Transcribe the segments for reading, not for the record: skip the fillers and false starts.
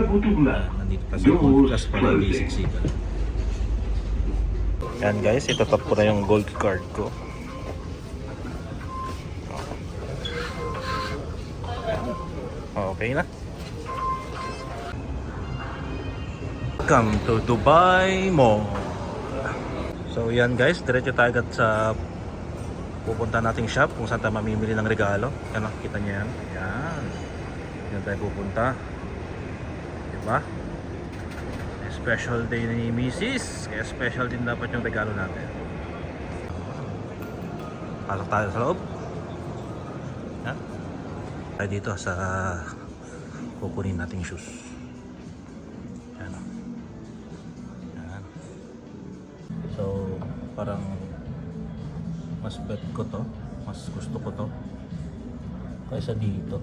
Nandito pa sa gold class para basic-sikan. Yan guys, itatap ko na yung gold card ko. Okay na. Welcome to Dubai Mall. So yan guys, diretso tayo agad sa pupunta nating shop kung saan tayo mamimili ng regalo. Yan, kita niyo yan. Yan. Yan tayo pupunta. Diba? Special day ni Mrs. Kaya special din dapat yung regalo natin. Pasok tayo sa loob. Yan. Tayo dito sa kukunin nating shoes. Yan. Yan. So parang mas bet ko to, mas gusto ko to kaysa dito.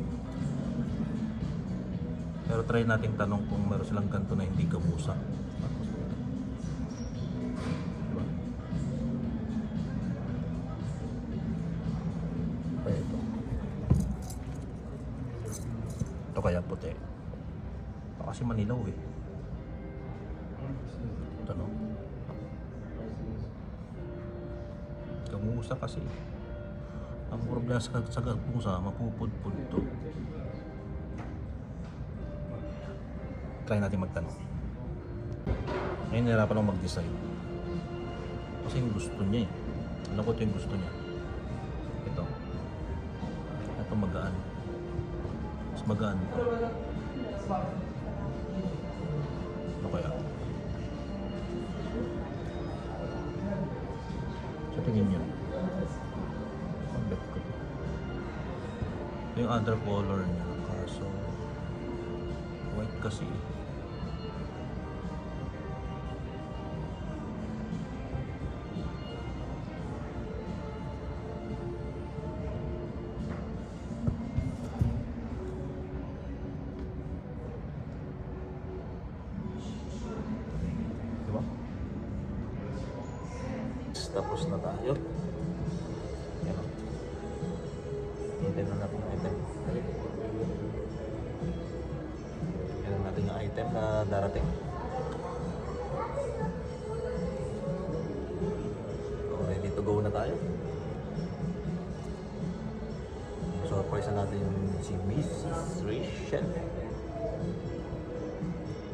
Pero try nating tanong kung meron silang ganito na hindi gamusa. Diba? Kaya ito. Ito kaya puti. Ito kasi manilaw eh. Ito no. Gamusa kasi. Ang problema sa gamusa, mapupudpud to. Try natin magtanong. Ngayon nahirapan akong mag-design. Kasi yung gusto niya eh. Alam ko ito yung gusto niya. Ito. Ito magaan. Mas magaan ito. Ano kaya? Sa tingin niyo. Ang bet ko. Ito yung other color niya. Kaso white kasi. Diba? Tapos na tayo. Yan. Hintayin na natin yung item. Yan natin yung item na darating. So, ready to go na tayo. Surprise na natin yung si Mrs. Rachel.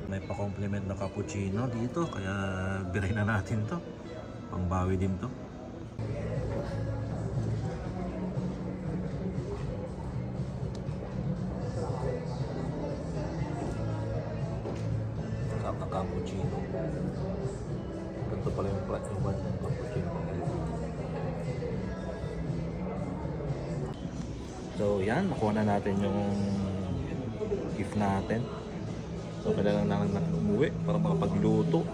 May pa-compliment na cappuccino dito, kaya biray na natin to. Pangbawi din to. Saka cappuccino. Ganito pala yung flat yung one ng cappuccino. So yan, nakuha na natin yung gift natin. So kailangan natin umuwi para makapagluto.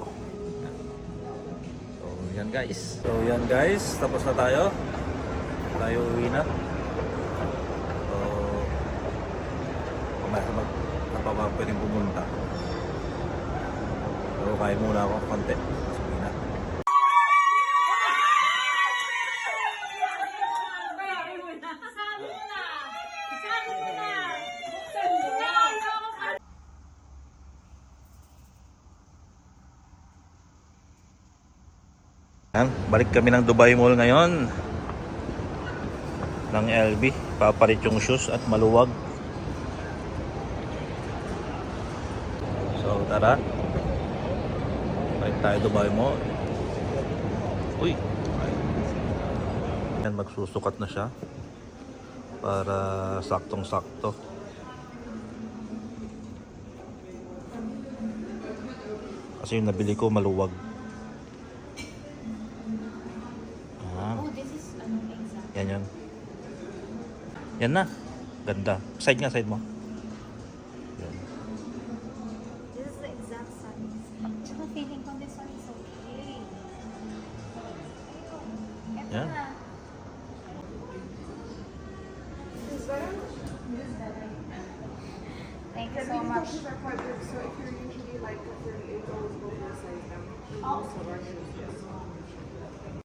Yan guys. So yan guys, tapos na tayo. Tayo uwi na. So kung may pwedeng pumunta. So kain muna ako konti. Uwi na. Balik kami ng Dubai Mall ngayon ng LB. Papalit yung shoes at maluwag. So tara, balik tayo Dubai Mall. Uy, yan, magsusukat na siya para saktong sakto. Kasi yung nabili ko maluwag. Yan yun. Yan na. Ganda. Side nga, side mo. Yan. This is the exact size. Tsaka feeling ko this one is okay. Ito Yan. na. Thank you so much. These are quite big, so if you're usually like a 38, always go for a size down. Also, our shoes, yes.